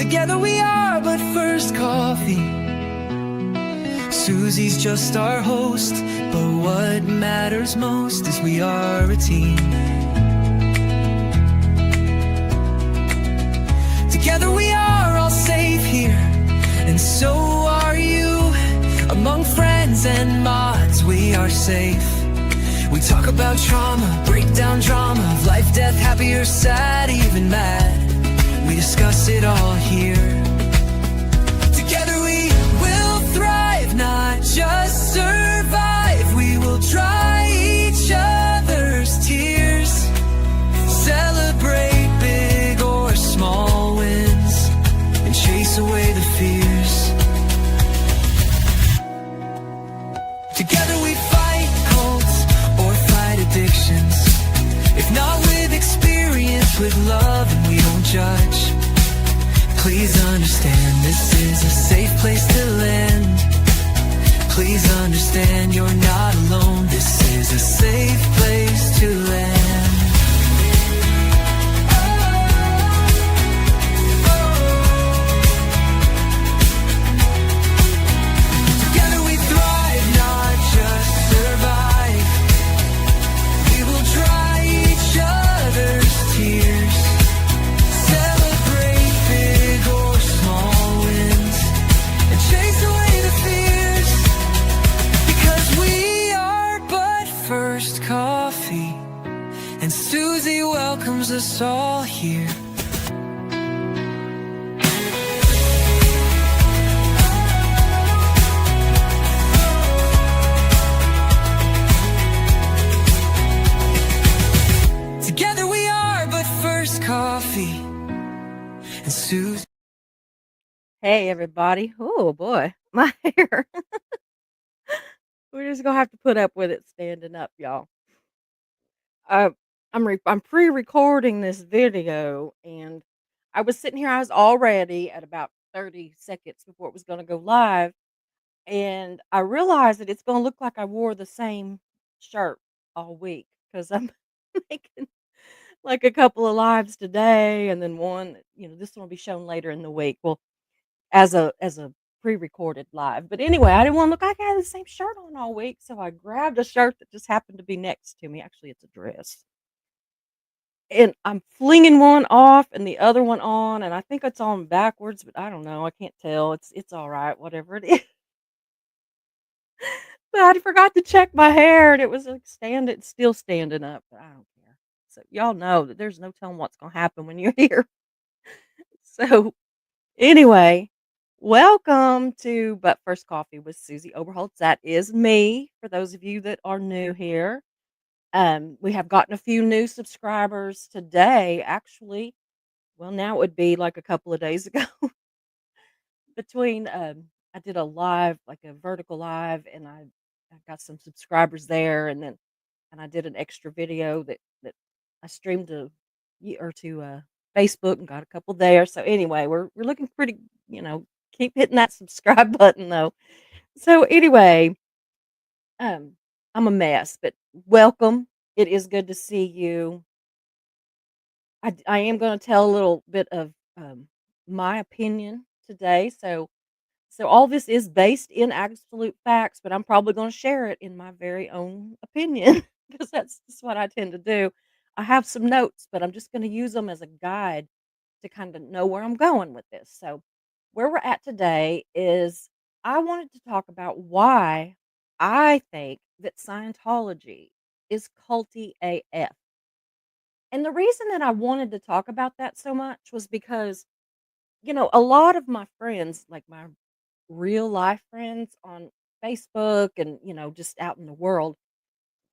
Together we are but first coffee. Susie's just our host, but what matters most is we are a team. Together we are all safe here, and so are you. Among friends and mods we are safe. We talk about trauma, break down drama of life, death, happy or sad, even mad. We discuss it all here. Together we will thrive, not just survive. We will dry each other's tears, celebrate big or small wins, and chase away the fears. Together we fight cults or fight addictions. If not with experience, with love, and we don't judge. Please understand, this is a safe place to land. Please understand, you're not alone. This is a safe place to land. Together we thrive, not just survive. We will dry each other's tears, celebrate big or small wins, and chase away the fears. Because we are but first coffee, and Susie welcomes us all here. Together we are but first coffee, and Susie. Hey, everybody. Oh, boy. My hair. We're just going to have to put up with it standing up, y'all. Uh, I'm pre-recording this video, and I was sitting here. I was all ready at about 30 seconds before it was going to go live, and I realized that it's going to look like I wore the same shirt all week because I'm making like a couple of lives today, and then one, this one will be shown later in the week. Well, as a pre-recorded live. But anyway, I didn't want to look like I had the same shirt on all week, so I grabbed a shirt that just happened to be next to me. Actually, it's a dress. And I'm flinging one off and the other one on, and I think it's on backwards, but I don't know. I can't tell. It's all right, whatever it is. But I forgot to check my hair, and it was like still standing up. But I don't care. So y'all know that there's no telling what's gonna happen when you're here. So anyway, welcome to But First Coffee with Susie Oberholtz. That is me, for those of you that are new here. We have gotten a few new subscribers today, actually. Well, now it would be like a couple of days ago. Between I did a live, like a vertical live, and I got some subscribers there, and I did an extra video that I streamed to Facebook and got a couple there. So anyway, we're looking pretty, keep hitting that subscribe button though. So anyway, um, I'm a mess, but welcome. It is good to see you. I am going to tell a little bit of my opinion today. So all this is based in absolute facts, but I'm probably going to share it in my very own opinion because that's just what I tend to do. I have some notes, but I'm just going to use them as a guide to kind of know where I'm going with this. So where we're at today is I wanted to talk about why I think that Scientology is culty AF. And the reason that I wanted to talk about that so much was because, a lot of my friends, like my real life friends on Facebook and, just out in the world,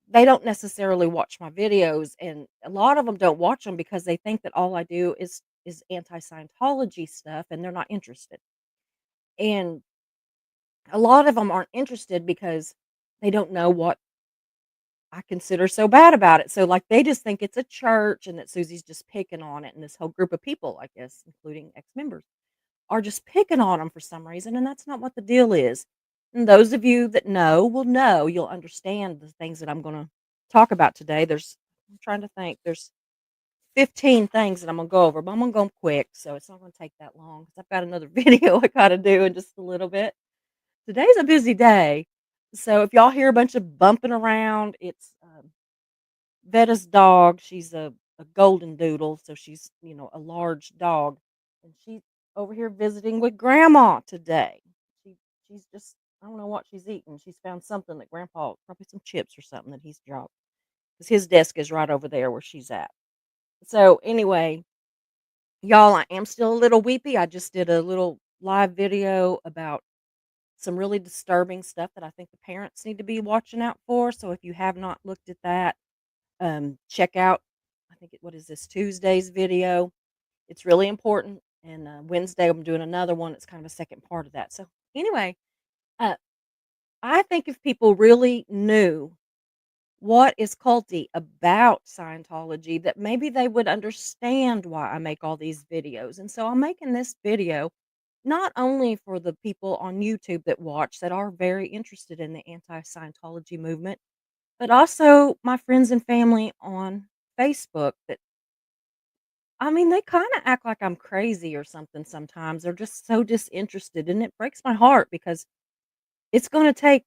they don't necessarily watch my videos. And a lot of them don't watch them because they think that all I do is anti-Scientology stuff and they're not interested. And a lot of them aren't interested because they don't know what I consider so bad about it. So, like, they just think it's a church and that Susie's just picking on it. And this whole group of people, I guess, including ex members, are just picking on them for some reason. And that's not what the deal is. And those of you that know will know, you'll understand the things that I'm going to talk about today. I'm trying to think, there's 15 things that I'm gonna go over, but I'm gonna go quick, so it's not gonna take that long 'cause I've got another video I gotta do in just a little bit. Today's a busy day, so if y'all hear a bunch of bumping around, it's, Vetta's dog. She's a golden doodle, so she's, a large dog, and she's over here visiting with grandma today. She she's just I don't know what she's eating. She's found something that grandpa probably some chips or something that he's dropped, 'cause his desk is right over there where she's at. So, anyway, y'all, I am still a little weepy. I just did a little live video about some really disturbing stuff that I think the parents need to be watching out for, so if you have not looked at that, check out, I think what is this, Tuesday's video. It's really important, and, Wednesday, I'm doing another one. It's kind of a second part of that. So, anyway, uh, I think if people really knew what is culty about Scientology, that maybe they would understand why I make all these videos. And so I'm making this video not only for the people on YouTube that watch that are very interested in the anti-Scientology movement, but also my friends and family on Facebook that they kind of act like I'm crazy or something sometimes. They're just so disinterested, and it breaks my heart because it's going to take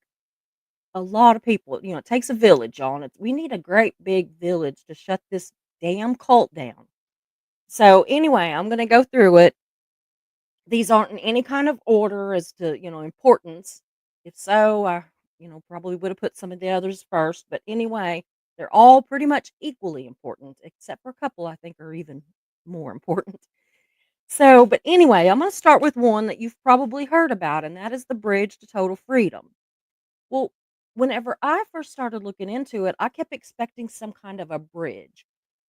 a lot of people. It takes a village, y'all, and we need a great big village to shut this damn cult down. So, anyway, I'm gonna go through it. These aren't in any kind of order as to, importance. If so, I, probably would have put some of the others first, but anyway, they're all pretty much equally important, except for a couple I think are even more important. So, but anyway, I'm gonna start with one that you've probably heard about, and that is the bridge to total freedom. Well, whenever I first started looking into it, I kept expecting some kind of a bridge.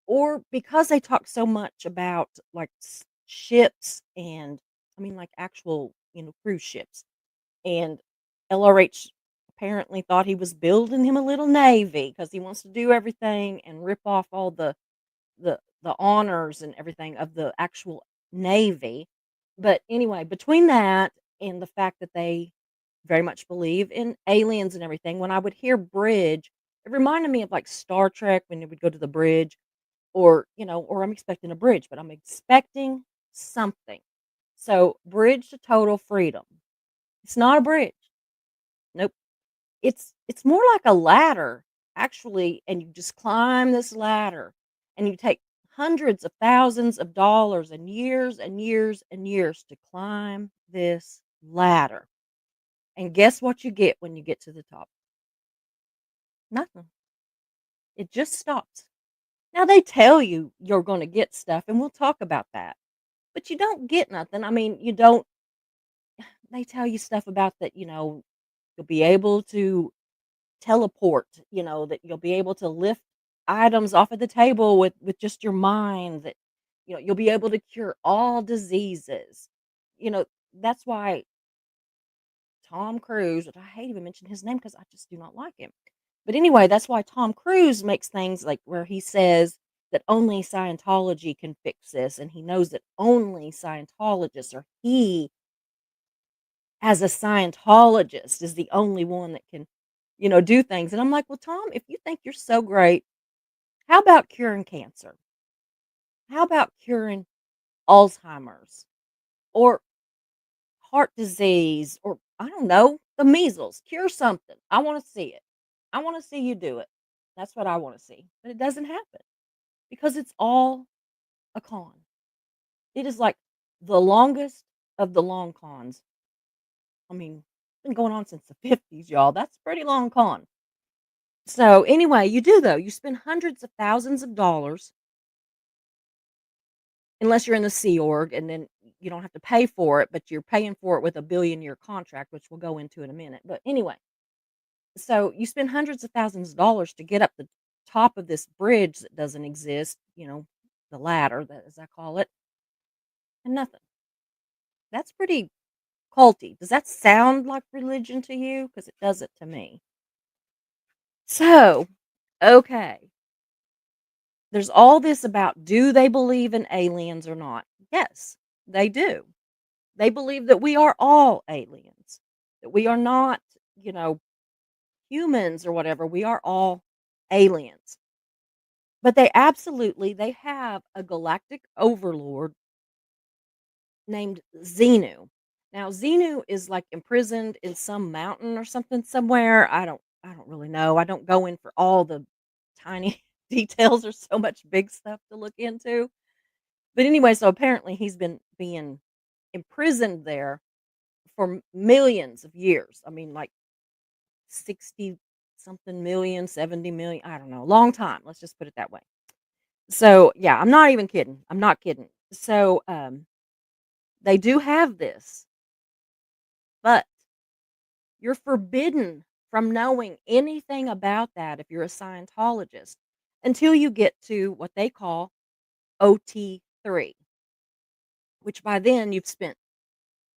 Or because they talk so much about like ships and like actual, cruise ships. And LRH apparently thought he was building him a little navy because he wants to do everything and rip off all the honors and everything of the actual navy. But anyway, between that and the fact that they very much believe in aliens and everything, when I would hear bridge, it reminded me of like Star Trek when they would go to the bridge, or I'm expecting a bridge, but I'm expecting something. So, bridge to total freedom. It's not a bridge. Nope. It's more like a ladder, actually, and you just climb this ladder, and you take hundreds of thousands of dollars and years and years and years to climb this ladder. And guess what you get when you get to the top? Nothing. It just stops. Now they tell you you're gonna get stuff, and we'll talk about that, but you don't get nothing. You don't they tell you stuff about that, you'll be able to teleport, that you'll be able to lift items off of the table with just your mind, that, you'll be able to cure all diseases. You know, that's why Tom Cruise, which I hate even mention his name because I just do not like him. But anyway, that's why Tom Cruise makes things like where he says that only Scientology can fix this, and he knows that only Scientologists, or he as a Scientologist is the only one that can, do things. And I'm like, well, Tom, if you think you're so great, how about curing cancer? How about curing Alzheimer's or heart disease, or I don't know, the measles? Cure something. I want to see it. I want to see you do it. That's what I want to see. But it doesn't happen because it's all a con. It is like the longest of the long cons. It's been going on since the 50s, y'all. That's a pretty long con. So, anyway, you do though. You spend hundreds of thousands of dollars, unless you're in the Sea Org, and then you don't have to pay for it, but you're paying for it with a billion-year contract, which we'll go into in a minute. But anyway, so you spend hundreds of thousands of dollars to get up the top of this bridge that doesn't exist, the ladder, that as I call it, and nothing. That's pretty culty. Does that sound like religion to you? Because it does it to me. So, okay. There's all this about, do they believe in aliens or not? Yes, they do. They believe that we are all aliens, that we are not, you know, humans or whatever. We are all aliens. But they have a galactic overlord named Xenu. Now, Xenu is, like, imprisoned in some mountain or something somewhere. I don't really know. I don't go in for all the tiny details. There's so much big stuff to look into. But anyway, so apparently he's been being imprisoned there for millions of years. I mean, like 60 something million, 70 million. I don't know, long time. Let's just put it that way. So, yeah, I'm not even kidding. I'm not kidding. So, they do have this, but you're forbidden from knowing anything about that if you're a Scientologist until you get to what they call OT3, which by then you've spent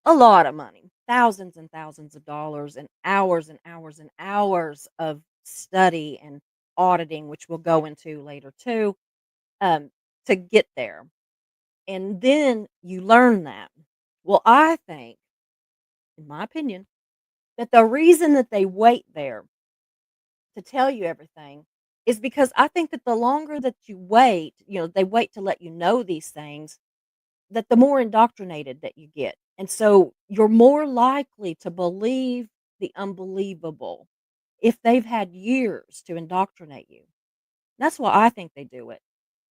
a lot of money, thousands and thousands of dollars and hours and hours of study and auditing, which we'll go into later too, um, to get there. And then you learn that. Well, I think, in my opinion, that the reason that they wait there to tell you everything is because I think that the longer that you wait, they wait to let you know these things, that the more indoctrinated that you get. And so you're more likely to believe the unbelievable if they've had years to indoctrinate you. That's why I think they do it.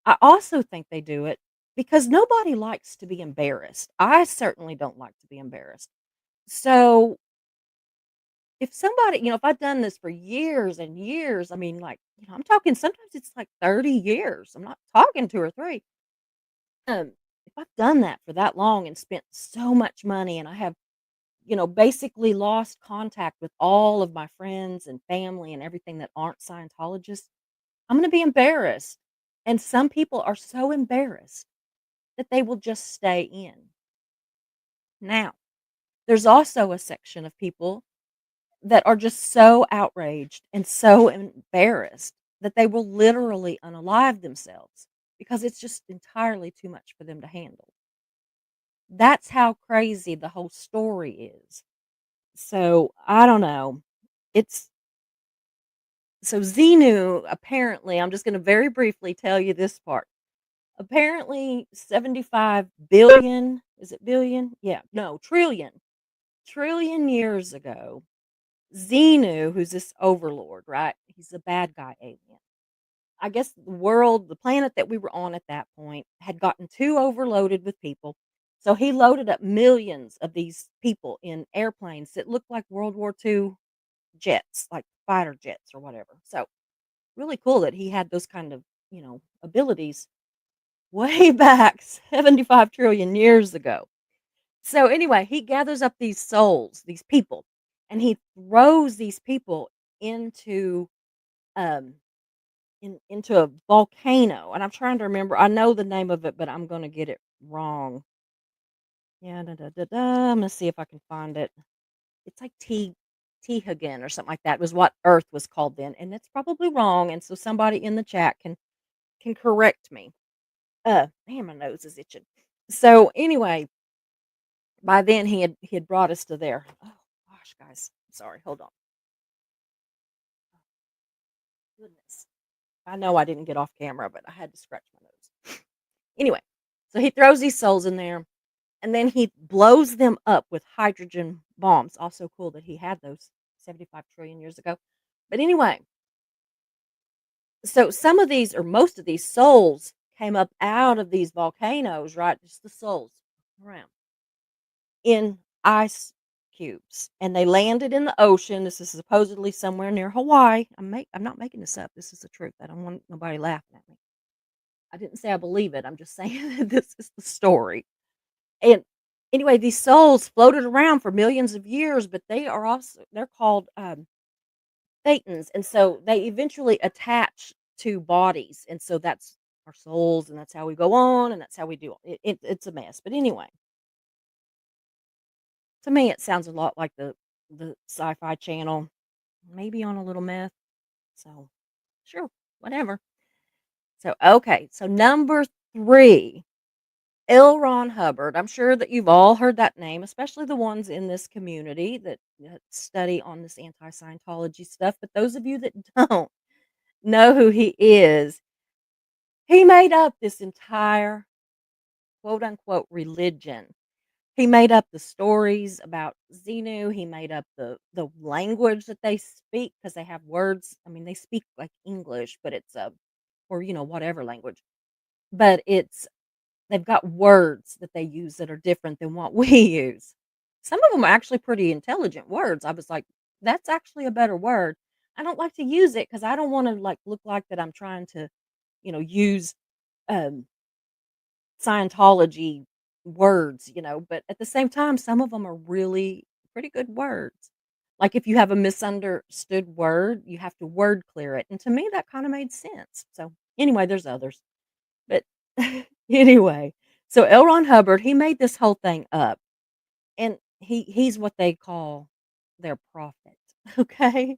I also think they do it because nobody likes to be embarrassed. I certainly don't like to be embarrassed. So if somebody, if I've done this for years and years, I mean, like, I'm talking sometimes it's like 30 years. I'm not talking 2 or 3. If I've done that for that long and spent so much money and I have, basically lost contact with all of my friends and family and everything that aren't Scientologists, I'm going to be embarrassed. And some people are so embarrassed that they will just stay in. Now, there's also a section of people that are just so outraged and so embarrassed that they will literally unalive themselves because it's just entirely too much for them to handle. That's how crazy the whole story is. So, I don't know. It's so Xenu, apparently, I'm just gonna very briefly tell you this part. Apparently, 75 billion, is it billion? Yeah, no, trillion years ago, Xenu, who's this overlord, right? He's a bad guy alien. I guess the planet that we were on at that point had gotten too overloaded with people. So he loaded up millions of these people in airplanes that looked like World War II jets, like fighter jets or whatever. So really cool that he had those kind of, abilities way back 75 trillion years ago. So anyway, he gathers up these souls, these people, and he throws these people into um into a volcano, and I'm trying to remember. I know the name of it, but I'm gonna get it wrong. Yeah, da, da, da, da. I'm gonna see if I can find it. It's like Tehagen or something like that was what Earth was called then, and it's probably wrong. And so somebody in the chat can correct me. Man, my nose is itching. So anyway, by then he had brought us to there. Oh gosh, guys, sorry. Hold on. Goodness, I know I didn't get off camera, but I had to scratch my nose. Anyway, so he throws these souls in there. And then he blows them up with hydrogen bombs. Also cool that he had those 75 trillion years ago. But anyway, so some of these or most of these souls came up out of these volcanoes, right? Just the souls around in ice cubes. And they landed in the ocean. This is supposedly somewhere near Hawaii. I'm not making this up. This is the truth. I don't want nobody laughing at me. I didn't say I believe it. I'm just saying that this is the story. And anyway, these souls floated around for millions of years, but they're called thetans, and so they eventually attach to bodies, and so that's our souls, and that's how we go on, and that's how we do it's a mess. But anyway, to me, it sounds a lot like the Sci-Fi Channel, maybe on a little meth. So sure, whatever. So okay, so number 3. L. Ron Hubbard. I'm sure that you've all heard that name, especially the ones in this community that study on this anti-Scientology stuff. But those of you that don't know who he is, He made up this entire quote unquote religion. He made up the stories about Xenu. He made up the language that they speak because they have words. I mean, they speak like English, but it's a or whatever language, but it's they've got words that they use that are different than what we use. Some of them are actually pretty intelligent words. I was like, that's actually a better word. I don't like to use it because I don't want to like look like that I'm trying to, use um Scientology words, but at the same time, some of them are really pretty good words. Like if you have a misunderstood word, you have to word clear it. And to me, that kind of made sense. So anyway, there's others. But anyway, so L. Ron Hubbard, he made this whole thing up. And he's what they call their prophet. Okay.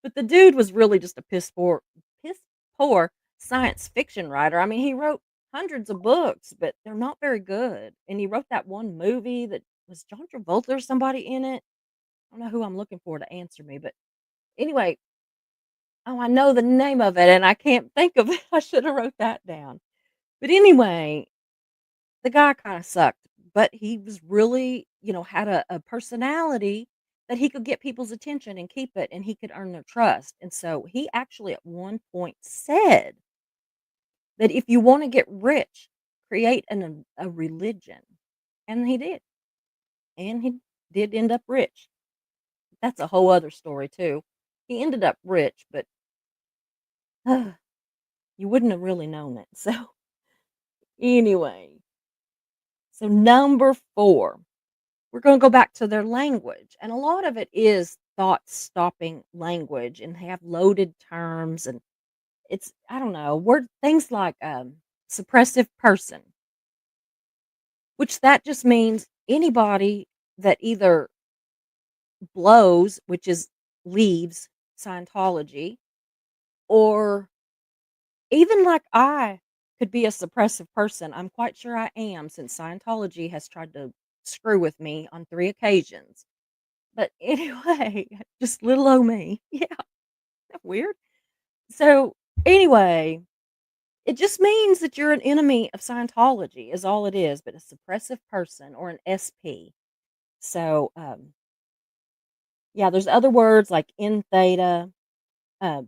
But the dude was really just a piss poor science fiction writer. I mean, he wrote hundreds of books, but they're not very good. And he wrote that one movie that was John Travolta or somebody in it. I don't know who I'm looking for to answer me, but anyway, oh, I know the name of it and I can't think of it. I should have wrote that down. But anyway, the guy kind of sucked, but he was really, had a personality that he could get people's attention and keep it, and he could earn their trust. And so he actually at one point said that if you want to get rich, create a religion. And he did. And he did end up rich. That's a whole other story, too. He ended up rich, but you wouldn't have really known it. So, anyway, so number 4. We're gonna go back to their language, and a lot of it is thought-stopping language, and they have loaded terms, and it's I don't know, word things like, suppressive person, which that just means anybody that either blows, which is leaves Scientology, or even like I could be a suppressive person. I'm quite sure I am since Scientology has tried to screw with me on 3 occasions. But anyway, just little old me. Yeah, that weird? So, anyway, it just means that you're an enemy of Scientology is all it is, but a suppressive person or an SP. So, yeah, there's other words like in theta. Uh,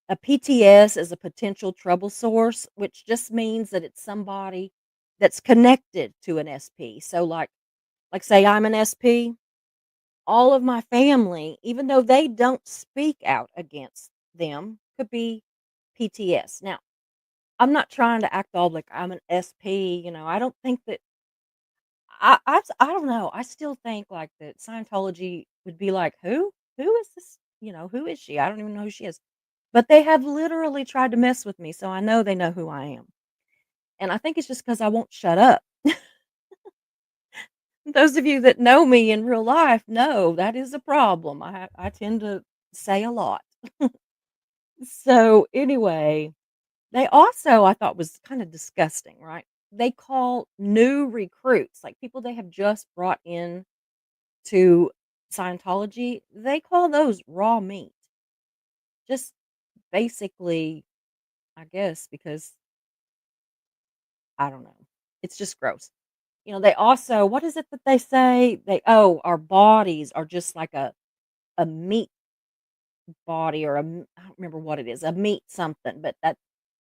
a PTS is a potential trouble source, which just means that it's somebody that's connected to an SP. So, like say I'm an SP, all of my family, even though they don't speak out against them, could be PTS. Now, I'm not trying to act all like I'm an SP, I don't think that I don't know. I still think like that Scientology would be like, "Who? Who is this? Who is she? I don't even know who she is." But they have literally tried to mess with me, so I know they know who I am. And I think it's just because I won't shut up. Those of you that know me in real life know that is a problem. I tend to say a lot. So, anyway, they also I thought was kinda disgusting, right? They call new recruits, like people they have just brought in to Scientology, they call those raw meat. Just basically, I guess, because I don't know. It's just gross. They also what is it that they say? Our bodies are just like a meat body or I don't remember what it is, a meat something, but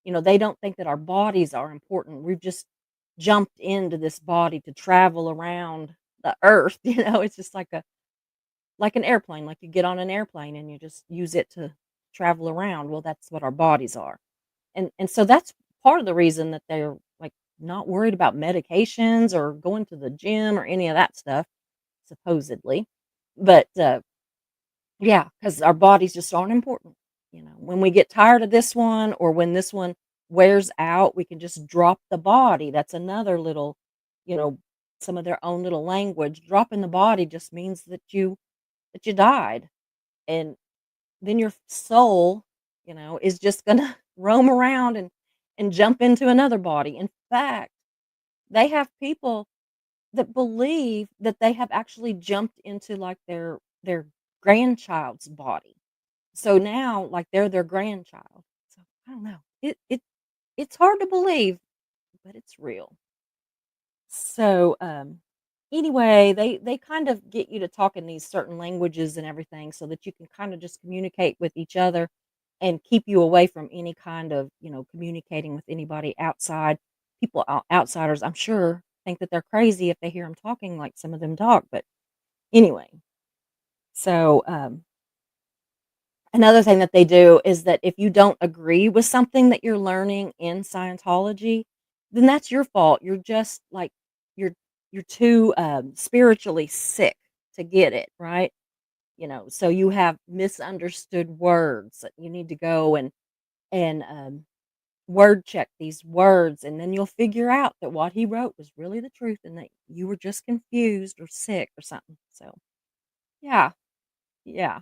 they don't think that our bodies are important. We've just jumped into this body to travel around the earth, it's just like an airplane, like you get on an airplane and you just use it to travel around. Well, that's what our bodies are. And so that's part of the reason that they're like not worried about medications or going to the gym or any of that stuff, supposedly. But yeah, because our bodies just aren't important. When we get tired of this one or when this one wears out, we can just drop the body. That's another little, you know, some of their own little language. Dropping the body just means that you died. And then your soul, is just gonna roam around and jump into another body. In fact, they have people that believe that they have actually jumped into like their grandchild's body. So now, like they're their grandchild. So I don't know. It. It's hard to believe, but it's real. So, anyway, they kind of get you to talk in these certain languages and everything so that you can kind of just communicate with each other and keep you away from any kind of, communicating with anybody outside. People outsiders, I'm sure, think that they're crazy if they hear them talking like some of them talk, but anyway. So, another thing that they do is that if you don't agree with something that you're learning in Scientology, then that's your fault. You're just like you're you're too spiritually sick to get it, right? So you have misunderstood words that you need to go and word check these words, and then you'll figure out that what he wrote was really the truth, and that you were just confused or sick or something. So yeah, yeah.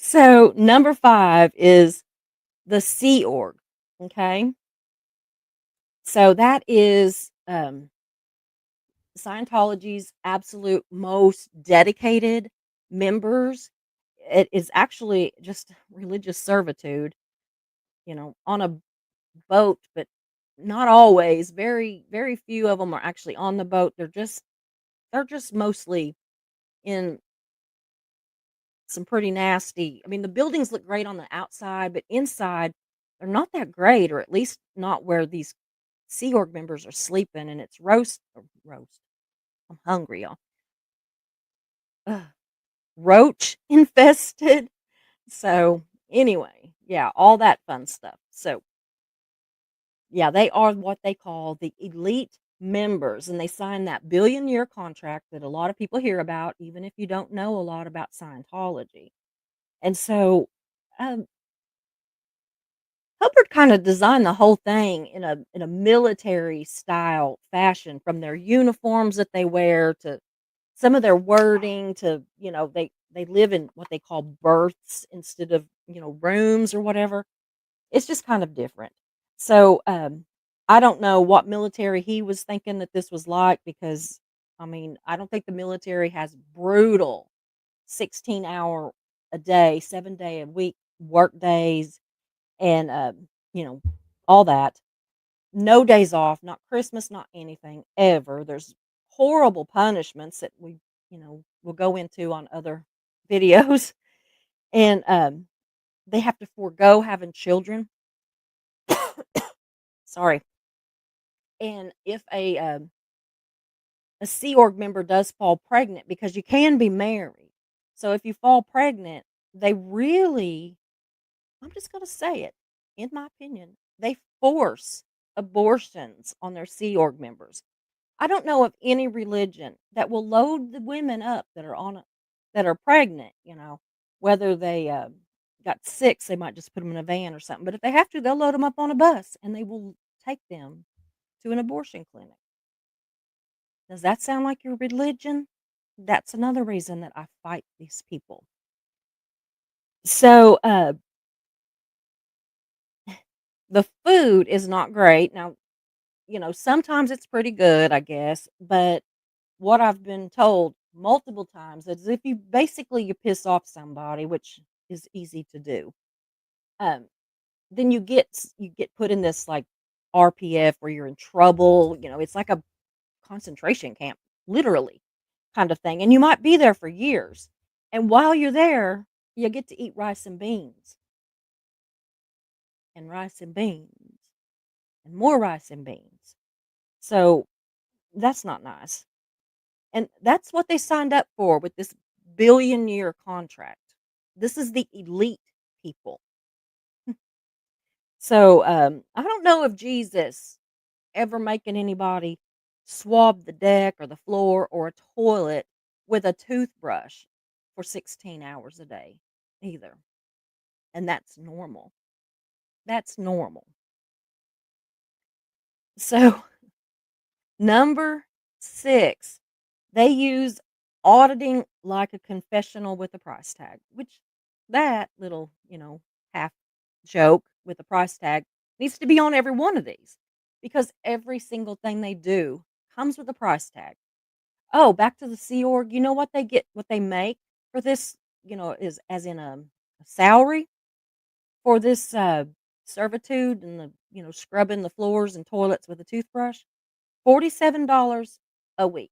So number 5 is the Sea Org, okay? So that is, Scientology's absolute most dedicated members. It is actually just religious servitude, on a boat, but not always. Very, very few of them are actually on the boat. They're just mostly in some pretty nasty. I mean, the buildings look great on the outside, but inside, they're not that great, or at least not where these Sea Org members are sleeping, and it's roast. I'm hungry, y'all. Ugh, roach infested. So, anyway, yeah, all that fun stuff. So, yeah, they are what they call the elite members, and they sign that billion-year contract that a lot of people hear about, even if you don't know a lot about Scientology. And so, um, Hubbard kinda designed the whole thing in a military style fashion, from their uniforms that they wear to some of their wording to, they live in what they call berths instead of, rooms or whatever. It's just kind of different. So, I don't know what military he was thinking that this was like, because, I mean, I don't think the military has brutal 16-hour a day, 7-day a week work days and, all that. No days off, not Christmas, not anything ever. There's horrible punishments that we'll go into on other videos. And, they have to forego having children. Sorry. And if a Sea Org member does fall pregnant, because you can be married. So if you fall pregnant, they really, I'm just gonna say it, in my opinion, they force abortions on their Sea Org members. I don't know of any religion that will load the women up that are pregnant, whether they, got 6, they might just put them in a van or something, but if they have to, they'll load them up on a bus, and they will take them to an abortion clinic. Does that sound like your religion? That's another reason that I fight these people. So, the food is not great. Now, sometimes it's pretty good, I guess, but what I've been told multiple times is if you piss off somebody, which is easy to do, um, then you get put in this, like, RPF where you're in trouble. It's like a concentration camp, literally, kind of thing, and you might be there for years. And while you're there, you get to eat rice and beans, and rice and beans, and more rice and beans. So that's not nice. And that's what they signed up for with this billion-year contract. This is the elite people. So, I don't know if Jesus ever making anybody swab the deck or the floor or a toilet with a toothbrush for 16 hours a day either. And that's normal. That's normal. So, number 6, they use auditing like a confessional with a price tag, which that little, half joke with a price tag needs to be on every one of these, because every single thing they do comes with a price tag. Oh, back to the Sea Org. You know what they make for this, is as in a salary for this servitude and the, scrubbing the floors and toilets with a toothbrush, $47 a week.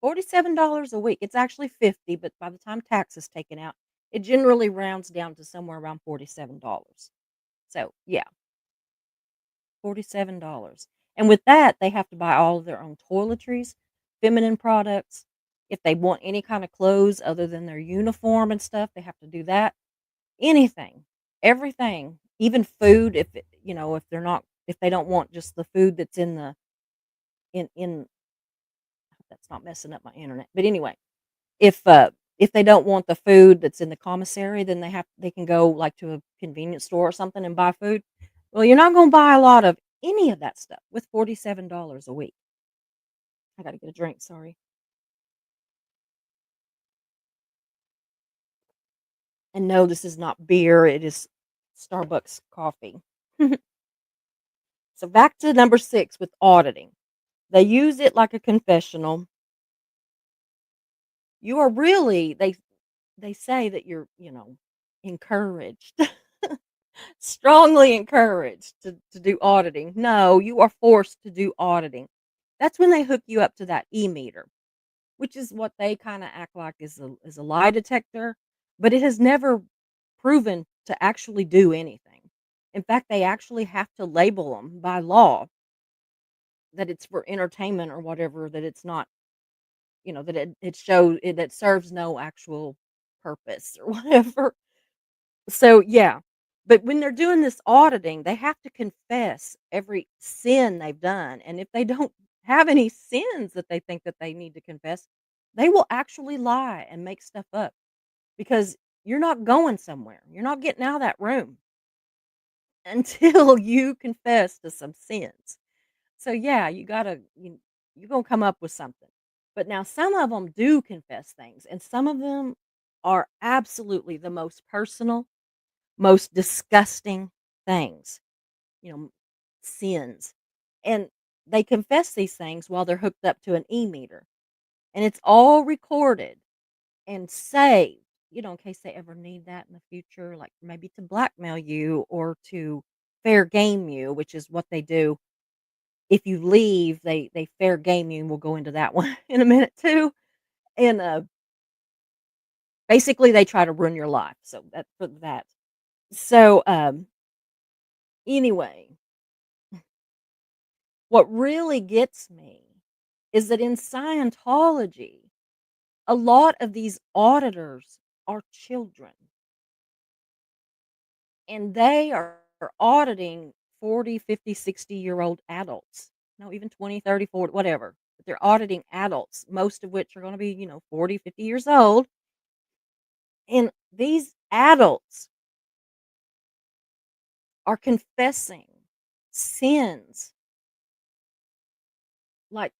$47 a week. It's actually 50, but by the time tax is taken out, it generally rounds down to somewhere around $47. So, yeah, $47. And with that, they have to buy all of their own toiletries, feminine products. If they want any kind of clothes other than their uniform and stuff, they have to do that. Anything, everything, even food if they're not if they don't want just the food that's in the in I hope that's not messing up my internet. But anyway, if they don't want the food that's in the commissary, then they can go, like, to a convenience store or something and buy food. Well, you're not gonna buy a lot of any of that stuff with $47 a week. I gotta get a drink, sorry. And no, this is not beer, it is Starbucks coffee. So back to number 6 with auditing. They use it like a confessional. You are really they say that you're, encouraged, strongly encouraged to do auditing. No, you are forced to do auditing. That's when they hook you up to that e-meter, which is what they kinda act like is a lie detector, but it has never proven to actually do anything. In fact, they actually have to label them by law that it's for entertainment or whatever, that it's not, that it serves no actual purpose or whatever. So, yeah. But when they're doing this auditing, they have to confess every sin they've done, and if they don't have any sins that they think that they need to confess, they will actually lie and make stuff up because you're not going somewhere. You're not getting out of that room until you confess to some sins. So, yeah, you're gonna come up with something. But now some of them do confess things, and some of them are absolutely the most personal, most disgusting things, you know, sins. And they confess these things while they're hooked up to an e-meter, and it's all recorded and saved, in case they ever need that in the future, like maybe to blackmail you or to fair game you, which is what they do. If you leave, they fair game you, and we'll go into that one in a minute too. And basically they try to ruin your life. So that's for that. So anyway, what really gets me is that in Scientology, a lot of these auditors are children, and they are auditing 40, 50, 60-year-old adults. No, even 20, 30, 40, whatever. But they're auditing adults, most of which are going to be, 40, 50 years old. And these adults are confessing sins, like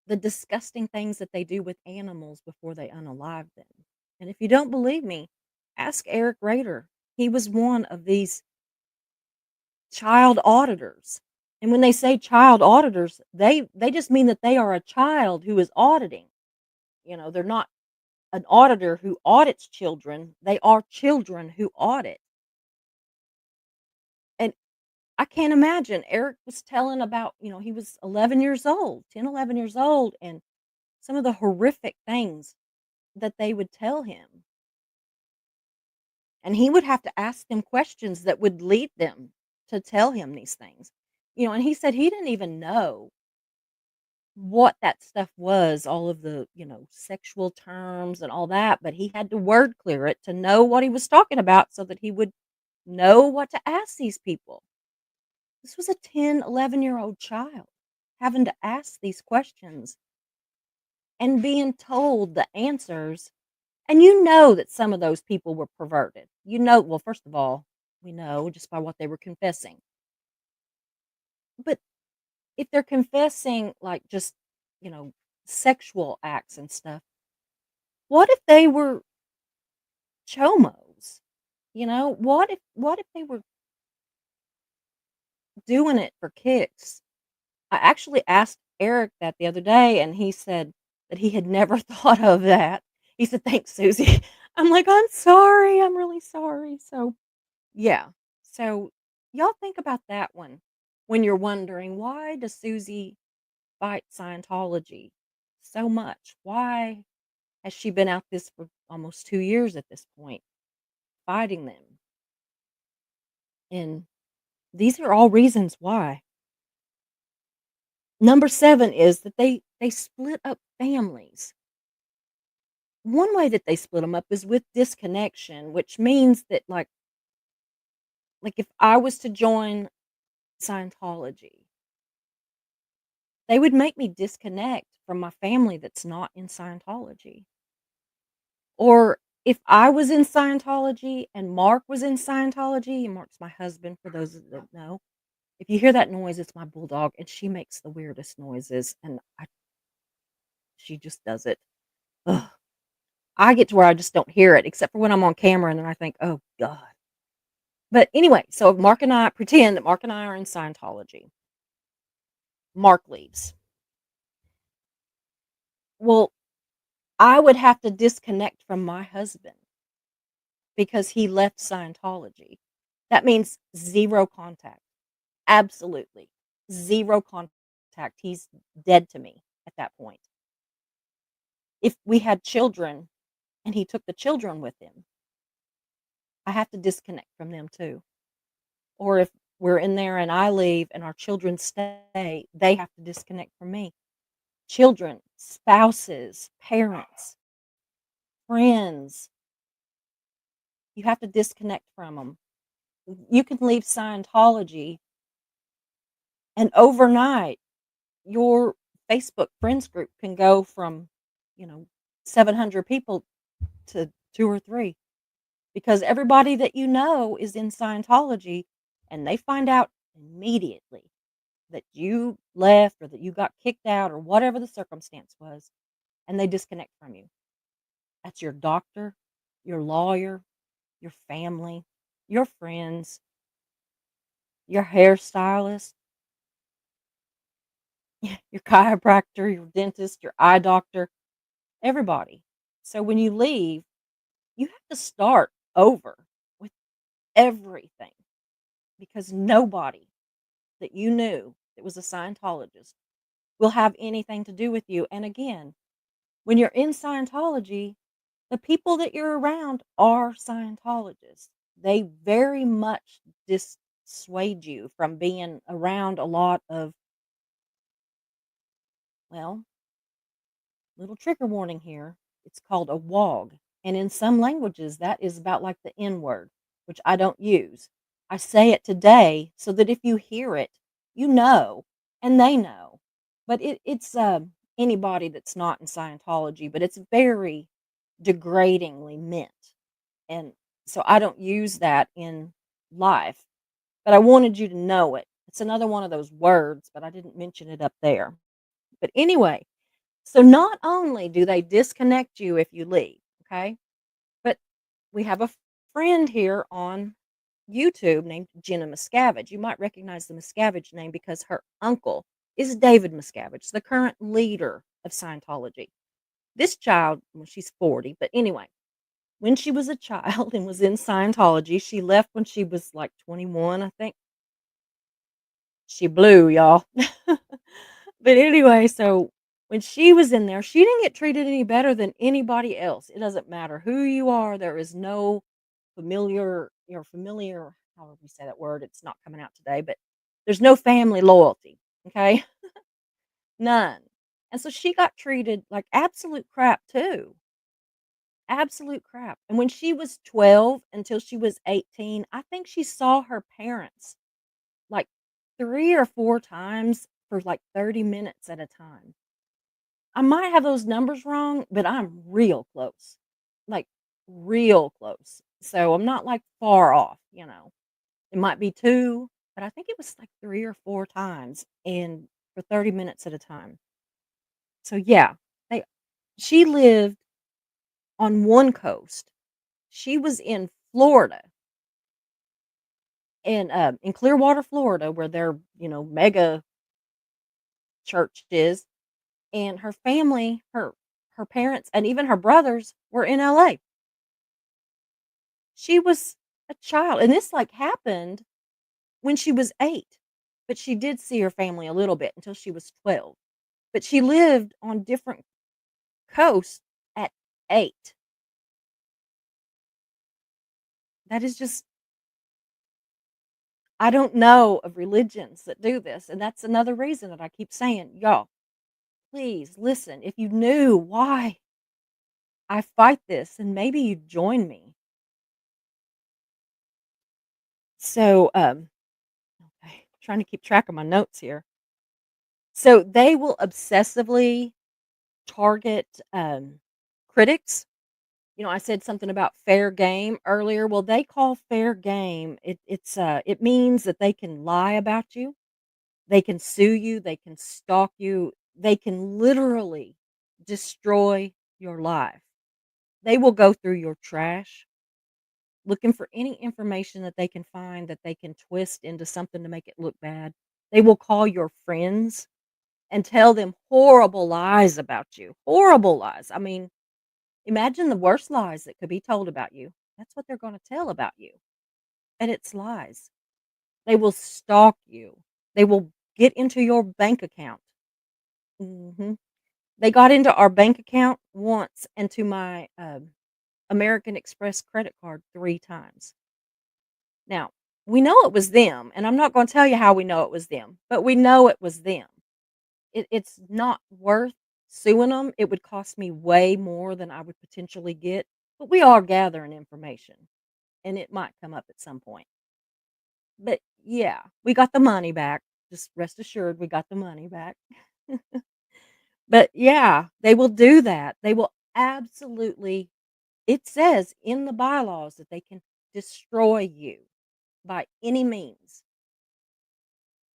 the disgusting things that they do with animals before they unalive them. And if you don't believe me, ask Eric Rader. He was one of these child auditors. And when they say child auditors, they just mean that they are a child who is auditing. They're not an auditor who audits children. They are children who audit. And I can't imagine. Eric was telling about, he was 11 years old, 10, 11 years old, and some of the horrific things that they would tell him. And he would have to ask them questions that would lead them to tell him these things. And he said he didn't even know what that stuff was, all of the, sexual terms and all that, but he had to word clear it to know what he was talking about so that he would know what to ask these people. This was a 10, 11-year-old child having to ask these questions and being told the answers. And that some of those people were perverted. Well, first of all, we know just by what they were confessing. But if they're confessing like just, you know, sexual acts and stuff, what if they were chomos? What if they were doing it for kicks? I actually asked Eric that the other day, and he said that he had never thought of that. He said, "Thanks, Susie." I'm like, "I'm sorry. I'm really sorry." So, yeah. So Y'all think about that one when you're wondering, "Why does Susie fight Scientology so much? Why has she been out this for almost 2 years at this point, fighting them?" And these are all reasons why. Number 7 is that they split up families. One way that they split them up is with disconnection, which means that, like, if I was to join Scientology, they would make me disconnect from my family that's not in Scientology. Or if I was in Scientology and Mark was in Scientology, and Mark's my husband for those that know. If you hear that noise, it's my bulldog, and she makes the weirdest noises, and she just does it. Ugh. I get to where I just don't hear it, except for when I'm on camera, and then I think, "Oh god." But anyway, so Mark and I pretend that Mark and I are in Scientology. Mark leaves. Well, I would have to disconnect from my husband because he left Scientology. That means 0 contact. Absolutely. 0 contact. He's dead to me at that point. If we had children and he took the children with him, I have to disconnect from them too. Or if we're in there and I leave and our children stay, they have to disconnect from me. Children, spouses, parents, friends, you have to disconnect from them. You can leave Scientology and overnight your Facebook friends group can go from, you know, 700 people to 2 or 3 because everybody that you know is in Scientology and they find out immediately that you left or that you got kicked out or whatever the circumstance was, and they disconnect from you. That's your doctor, your lawyer, your family, your friends, your hairstylist, your chiropractor, your dentist, your eye doctor, everybody. So when you leave, you have to start over with everything because nobody that you knew that was a Scientologist will have anything to do with you. And again, when you're in Scientology, the people that you're around are Scientologists. They very much dissuade you from being around a lot of, well, little trigger warning here. It's called a WOG. And in some languages, that is about like the N word, which I don't use. I say it today so that if you hear it, you know, and they know. But it's anybody that's not in Scientology, but it's very degradingly meant. And so I don't use that in life, but I wanted you to know it. It's another one of those words, but I didn't mention it up there. But anyway, so not only do they disconnect you if you leave, okay, but we have a friend here on YouTube named Jenna Miscavige. You might recognize the Miscavige name because her uncle is David Miscavige, the current leader of Scientology. This child, well, she's 40, but anyway, when she was a child and was in Scientology, she left when she was like 21, I think. She blew, y'all. But anyway, so when she was in there, she didn't get treated any better than anybody else. It doesn't matter who you are. There is no familiar, however you say that word. It's not coming out today, but there's no family loyalty. Okay. None. And so she got treated like absolute crap too. Absolute crap. And when she was 12 until she was 18, I think she saw her parents like 3 or 4 times for like 30 minutes at a time. I might have those numbers wrong, but I'm real close. Like real close. So I'm not like far off. It might be 2, but I think it was like 3 or 4 times and for 30 minutes at a time. So yeah, they she lived on one coast. She was in Florida, in Clearwater, Florida, where their, mega church is, and her family, her parents, and even her brothers were in LA. She was a child, and this, like, happened when she was 8, but she did see her family a little bit until she was 12. But she lived on different coasts at 8. That is just I don't know of religions that do this, and that's another reason that I keep saying, "Y'all, please listen. If you knew why I fight this, and maybe you'd join me." So, okay, trying to keep track of my notes here. So they will obsessively target, critics. You know, I said something about fair game earlier. Well, they call fair game, it means that they can lie about you, they can sue you, they can stalk you, they can literally destroy your life. They will go through your trash looking for any information that they can find that they can twist into something to make it look bad. They will call your friends and tell them horrible lies about you. Horrible lies. I mean, imagine the worst lies that could be told about you. That's what they're going to tell about you. And it's lies. They will stalk you. They will get into your bank account. Mhm. They got into our bank account once and to my American Express credit card 3 times. Now, we know it was them, and I'm not going to tell you how we know it was them, but we know it was them. It's not worth suing them. It would cost me way more than I would potentially get, but we are gathering information, and it might come up at some point. But, yeah, we got the money back. Just rest assured we got the money back. But, yeah, they will do that. They will absolutely it says in the bylaws that they can destroy you by any means,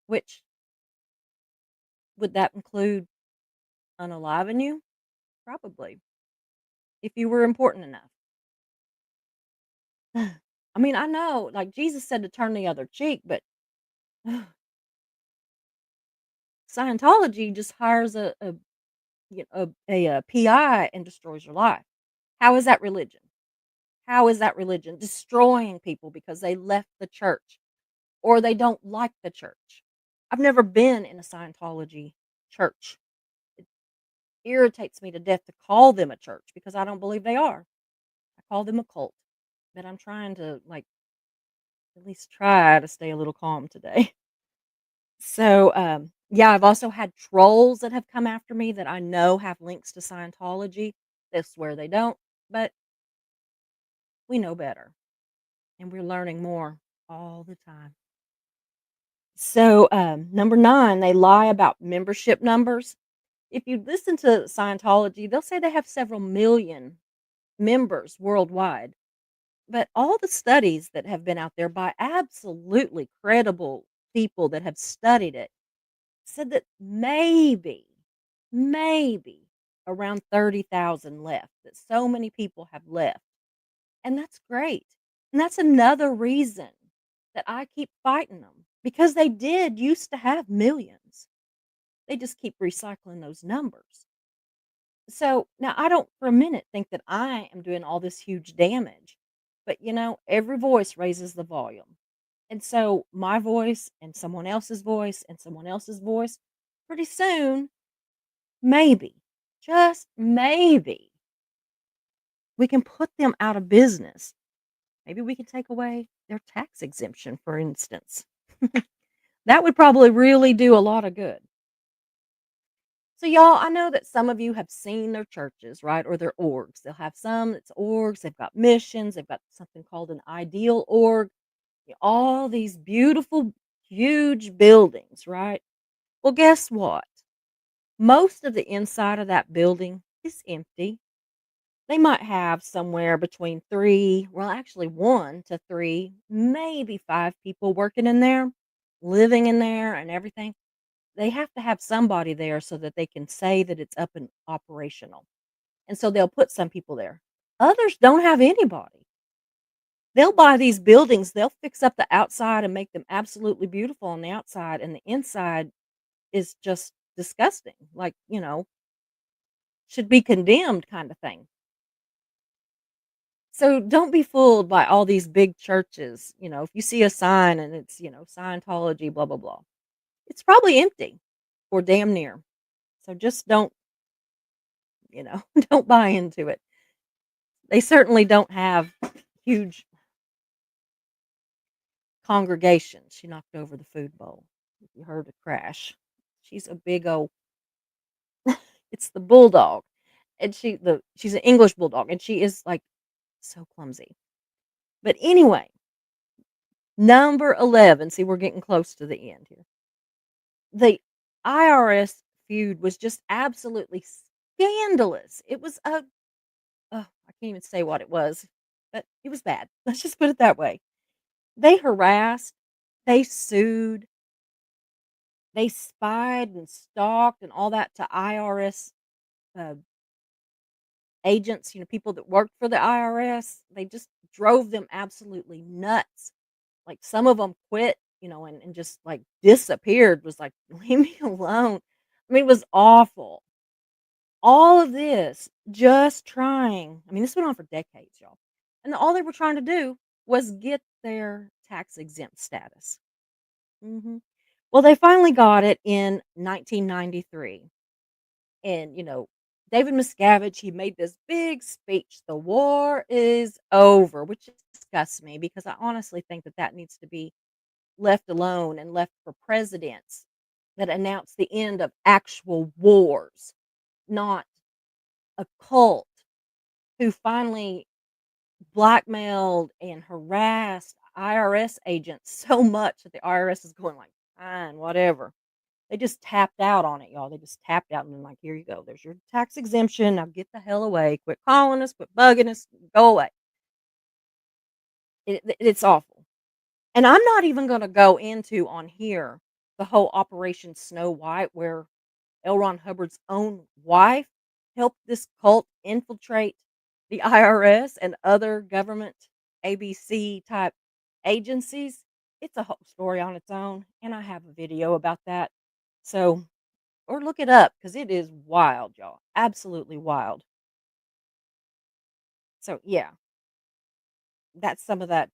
which would that include unaliving you? Probably, if you were important enough. I mean, I know, like, Jesus said to turn the other cheek, but Scientology just hires a PI and destroys your life. How is that religion? How is that religion? Destroying people because they left the church or they don't like the church. I've never been in a Scientology church. It irritates me to death to call them a church because I don't believe they are. I call them a cult, but I'm trying to, like, at least try to stay a little calm today. So, yeah, I've also had trolls that have come after me that I know have links to Scientology. They swear they don't, but we know better, and we're learning more all the time. So, number 9, they lie about membership numbers. If you listen to Scientology, they'll say they have several million members worldwide. But all the studies that have been out there by absolutely credible people that have studied it said that maybe around 30,000 left, that so many people have left. And that's great. And that's another reason that I keep fighting them because they did used to have millions. They just keep recycling those numbers. So now I don't for a minute think that I am doing all this huge damage, but every voice raises the volume. And so my voice and someone else's voice and someone else's voice, pretty soon, maybe, just maybe, we can put them out of business. Maybe we can take away their tax exemption, for instance. That would probably really do a lot of good. So, y'all, I know that some of you have seen their churches, right? Or their orgs. They'll have some that's orgs, they've got missions, they've got something called an ideal org, all these beautiful, huge buildings, right? Well, guess what? Most of the inside of that building is empty. They might have somewhere between 3, well, actually 1 to 3, maybe 5 people working in there, living in there and everything. They have to have somebody there so that they can say that it's up and operational. And so they'll put some people there. Others don't have anybody. They'll buy these buildings, they'll fix up the outside and make them absolutely beautiful on the outside, and the inside is just disgusting. Like, should be condemned kind of thing. So don't be fooled by all these big churches. If you see a sign and it's, Scientology, blah, blah, blah, it's probably empty or damn near. So just don't, don't buy into it. They certainly don't have huge congregations. She knocked over the food bowl. If you heard the crash, she's a big old, it's the bulldog. And she's an English bulldog and she is like so clumsy. But anyway, number 11. See, we're getting close to the end here. The IRS feud was just absolutely scandalous. It was I can't even say what it was, but it was bad. Let's just put it that way. They harassed, they sued, they spied and stalked and all that to IRS uh, agents, people that worked for the IRS. They just drove them absolutely nuts. Like some of them quit, and just like disappeared, was like, leave me alone. I mean, it was awful. All of this just trying, I mean, this went on for decades, y'all. And all they were trying to do was get their tax exempt status. hmm Well, they finally got it in 1993. And, David Miscavige, he made this big speech. The war is over, which disgusts me because I honestly think that that needs to be left alone and left for presidents that announce the end of actual wars, not a cult who finally blackmailed and harassed IRS agents so much that the IRS is going like, fine, whatever. They just tapped out on it, y'all. They just tapped out and been like, here you go. There's your tax exemption. Now get the hell away. Quit calling us. Quit bugging us. Go away. It's awful. And I'm not even going to go into on here the whole Operation Snow White, where L. Ron Hubbard's own wife helped this cult infiltrate the IRS and other government ABC type agencies. It's a whole story on its own, and I have a video about that. So, or look it up because it is wild, y'all. Absolutely wild. So, yeah, that's some of that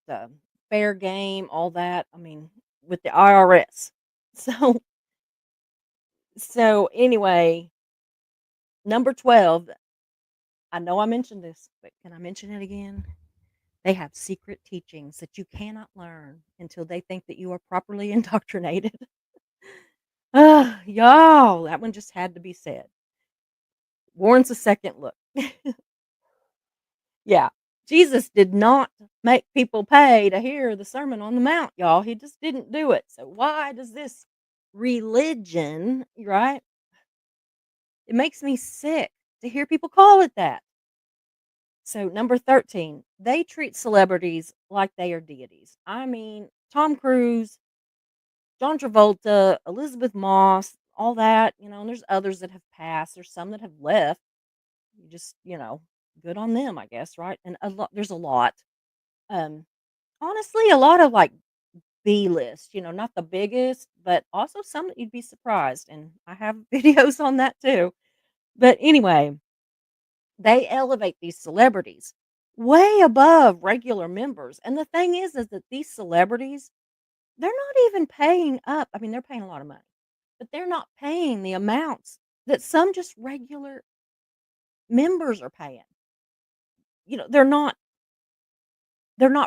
fair game, all that. I mean, with the IRS. So, so anyway, number 12. I know I mentioned this, but can I mention it again? They have secret teachings that you cannot learn until they think that you are properly indoctrinated. Y'all, that one just had to be said. Warns a second look. Yeah. Jesus did not make people pay to hear the Sermon on the Mount, y'all. He just didn't do it. So why does this religion, right? It makes me sick to hear people call it that. So, number 13, they treat celebrities like they are deities. I mean, Tom Cruise, John Travolta, Elizabeth Moss, all that, and there's others that have passed. There's some that have left. You just, good on them, I guess, right? And there's a lot. Um, Honestly, a lot of like B list, not the biggest, but also some that you'd be surprised. And I have videos on that too. But anyway, they elevate these celebrities way above regular members, and the thing is that these celebrities, they're not even paying up. I mean, they're paying a lot of money, but they're not paying the amounts that some just regular members are paying. They're not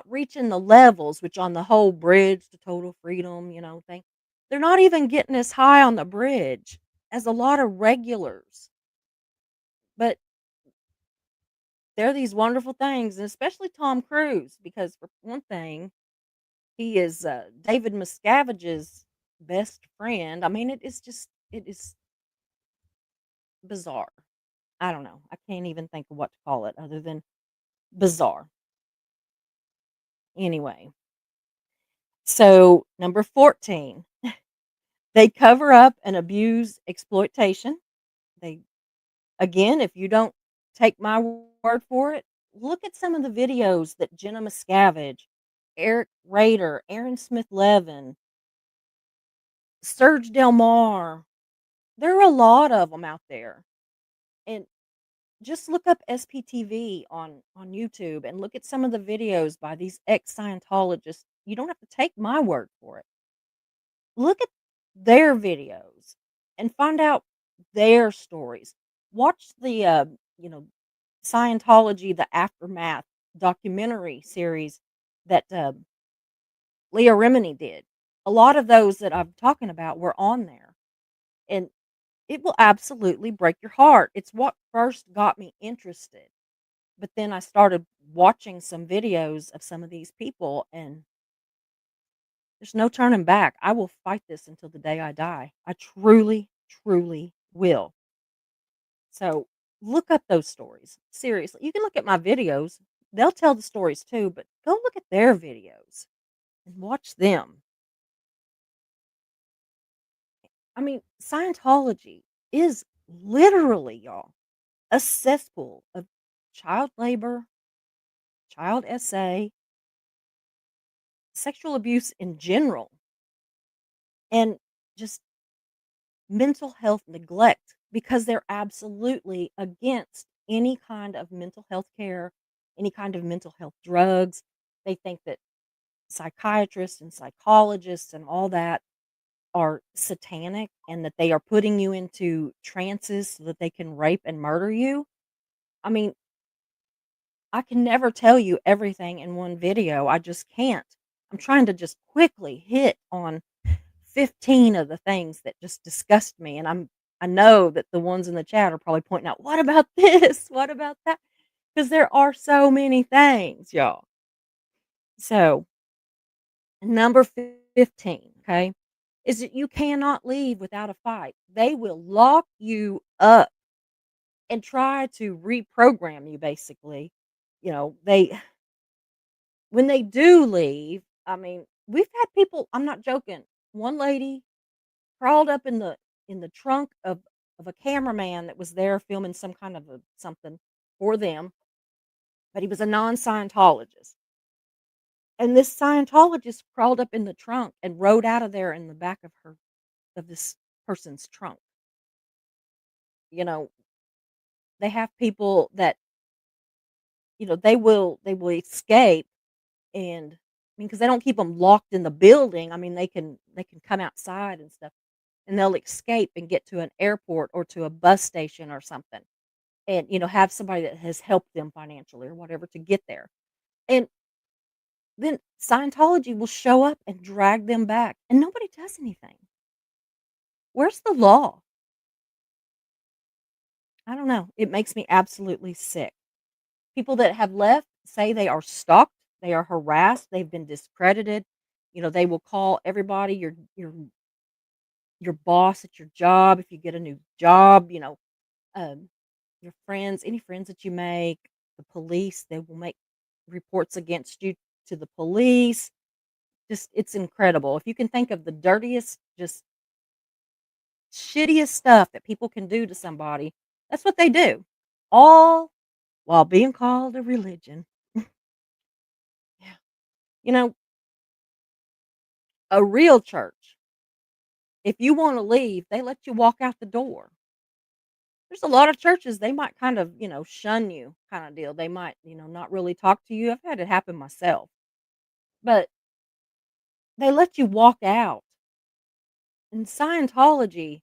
reaching the levels, which on the whole bridge to total freedom, thing, they're not even getting as high on the bridge as a lot of regulars, but they're these wonderful things, and especially Tom Cruise, because for one thing, he is, David Miscavige's best friend. I mean, it is bizarre. I don't know. I can't even think of what to call it other than bizarre. Anyway, so number 14, they cover up and abuse exploitation. They Again, if you don't take my word for it, look at some of the videos that Jenna Miscavige, Eric Rader, Aaron Smith Levin, Serge Delmar. There are a lot of them out there. And just look up SPTV on YouTube and look at some of the videos by these ex-Scientologists. You don't have to take my word for it. Look at their videos and find out their stories. Watch the, you know, Scientology: The Aftermath documentary series that, Leah Remini did. A lot of those that I'm talking about were on there, and it will absolutely break your heart. It's what first got me interested, but then I started watching some videos of some of these people, and there's no turning back. I will fight this until the day I die. I truly, truly will. So, look up those stories. Seriously, you can look at my videos. They'll tell the stories too, but go look at their videos and watch them. I mean, Scientology is literally, y'all, a cesspool of child labor, child SA, sexual abuse in general, and just mental health neglect because they're absolutely against any kind of mental health care, any kind of mental health drugs. They think that psychiatrists and psychologists and all that are satanic and that they are putting you into trances so that they can rape and murder you. I mean, I can never tell you everything in one video. I just can't. I'm trying to just quickly hit on 15 of the things that just disgust me, and I know that the ones in the chat are probably pointing out, "What about this? What about that?" Because there are so many things, y'all. So, number 15, okay, is that you cannot leave without a fight. They will lock you up and try to reprogram you, basically. You know, they when they do leave, I mean, we've had people, I'm not joking, one lady crawled up in the trunk of a cameraman that was there filming some kind of a something for them, but he was a non-Scientologist. And this Scientologist crawled up in the trunk and rode out of there in the back of this person's trunk. You know, they have people that, they will escape and I mean, because they don't keep them locked in the building. I mean, they can come outside and stuff, and they'll escape and get to an airport or to a bus station or something, and have somebody that has helped them financially or whatever to get there. And then Scientology will show up and drag them back, and nobody does anything. Where's the law? I don't know. It makes me absolutely sick. People that have left say they are stalked, they are harassed, they've been discredited. They will call everybody your boss at your job if you get a new job, um, your friends, any friends that you make, the police, they will make reports against you to the police. Just it's incredible. If you can think of the dirtiest, just shittiest stuff that people can do to somebody, that's what they do. All while being called a religion. Yeah. You know, a real church, if you want to leave, they let you walk out the door. There's a lot of churches, they might kind of, shun you kind of deal. They might, not really talk to you. I've had it happen myself. But they let you walk out. In Scientology,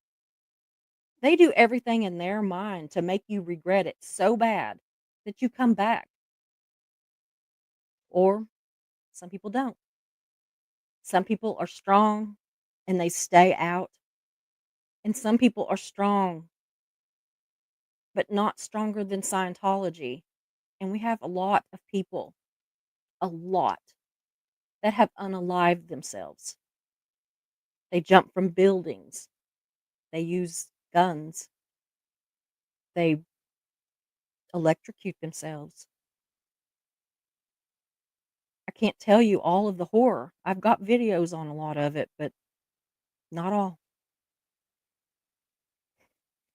they do everything in their mind to make you regret it so bad that you come back. Or some people don't. Some people are strong and they stay out. And some people are strong, but not stronger than Scientology. And we have a lot of people, a lot, that have unalived themselves. They jump from buildings. They use guns. They electrocute themselves. I can't tell you all of the horror. I've got videos on a lot of it, but not all.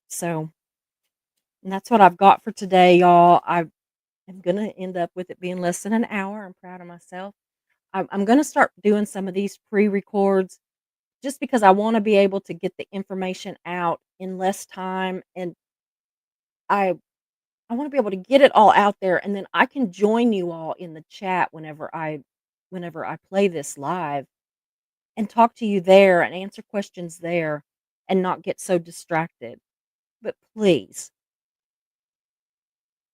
So, and that's what I've got for today, y'all. I am going to end up with it being less than an hour. I'm proud of myself. I'm going to start doing some of these pre records just because I want to be able to get the information out in less time. And I I wanna be able to get it all out there, and then I can join you all in the chat whenever I play this live and talk to you there and answer questions there and not get so distracted. But please,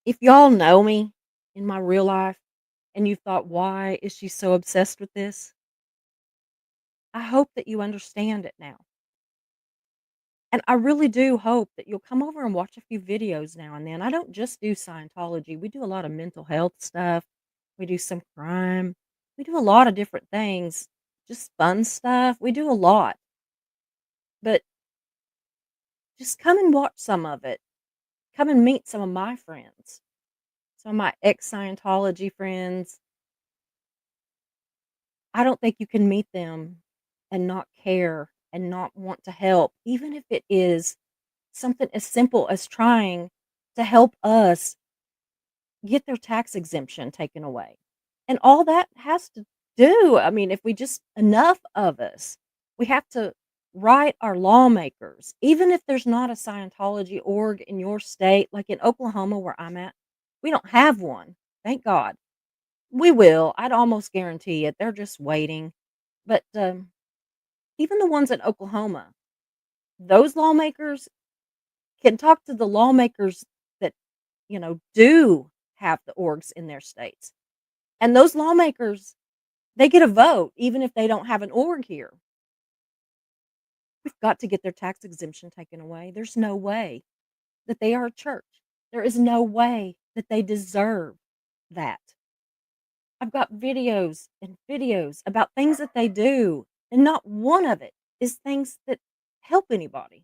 if y'all know me in my real life and you thought, "Why is she so obsessed with this?" I hope that you understand it now. And I really do hope that you'll come over and watch a few videos now and then. I don't just do Scientology. We do a lot of mental health stuff. We do some crime. We do a lot of different things, just fun stuff. We do a lot. But just come and watch some of it. Come and meet some of my friends, some of my ex Scientology friends. I don't think you can meet them and not care and not want to help, even if it is something as simple as trying to help us get their tax exemption taken away. And all that has to do, I mean, if we just enough of us, we have to write our lawmakers, even if there's not a Scientology org in your state, like in Oklahoma where I'm at, we don't have one. Thank God. We will. I'd almost guarantee it. They're just waiting. But even the ones in Oklahoma, those lawmakers can talk to the lawmakers that, do have the orgs in their states. And those lawmakers, they get a vote even if they don't have an org here. We've got to get their tax exemption taken away. There's no way that they are a church. There is no way that they deserve that. I've got videos and videos about things that they do, and not one of it is things that help anybody.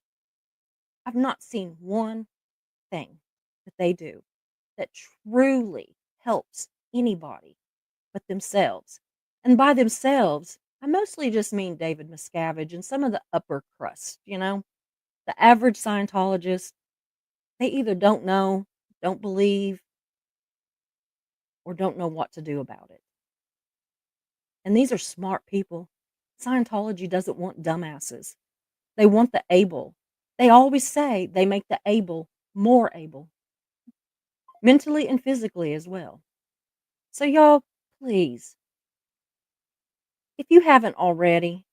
I've not seen one thing that they do that truly helps anybody but themselves. And by themselves, I mostly just mean David Miscavige and some of the upper crust, The average Scientologist, they either don't know, don't believe, or don't know what to do about it. And these are smart people. Scientology doesn't want dumbasses. They want the able. They always say they make the able more able, mentally and physically as well. So, y'all, please, if you haven't already,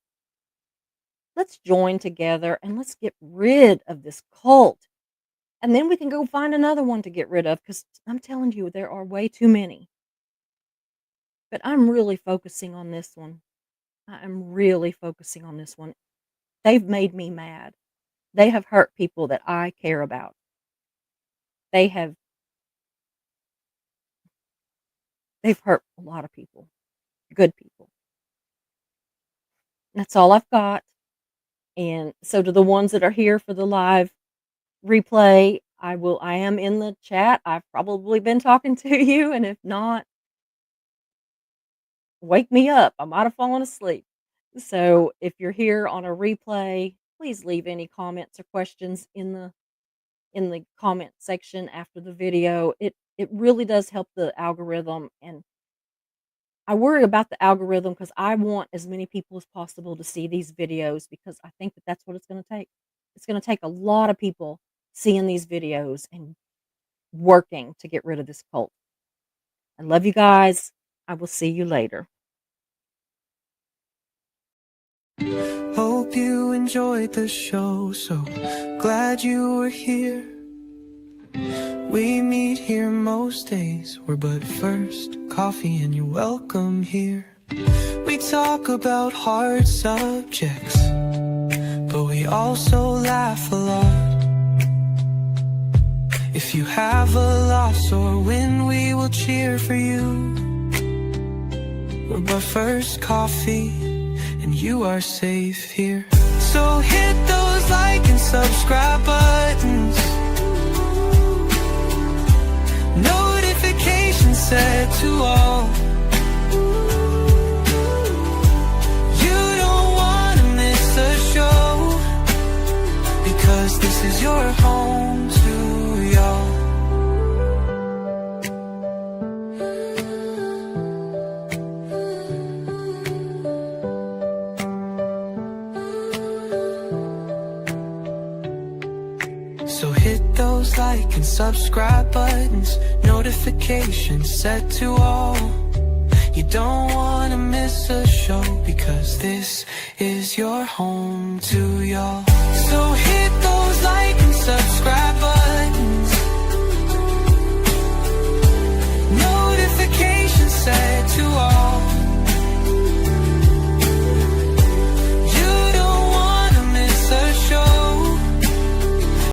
let's join together and let's get rid of this cult. And then we can go find another one to get rid of because I'm telling you, there are way too many. But I'm really focusing on this one. I am really focusing on this one. They've made me mad. They have hurt people that I care about. They have they've hurt a lot of people, good people. That's all I've got. And so to the ones that are here for the live replay, I am in the chat. I've probably been talking to you, and if not, wake me up. I might have fallen asleep. So if you're here on a replay, please leave any comments or questions in the comment section after the video. It really does help the algorithm, and I worry about the algorithm because I want as many people as possible to see these videos because I think that that's what it's going to take. It's going to take a lot of people seeing these videos and working to get rid of this cult. I love you guys. I will see you later. Hope you enjoyed the show, so glad you were here. We meet here most days, we're but first coffee and you're welcome here. We talk about hard subjects, but we also laugh a lot. If you have a loss or win, we will cheer for you. We're but first coffee and you are safe here. So hit those like and subscribe buttons, notifications set to all. You don't want to miss a show, because this is your home to y'all. So hit those like and subscribe buttons, notifications set to all. You don't wanna miss a show, because this is your home to y'all.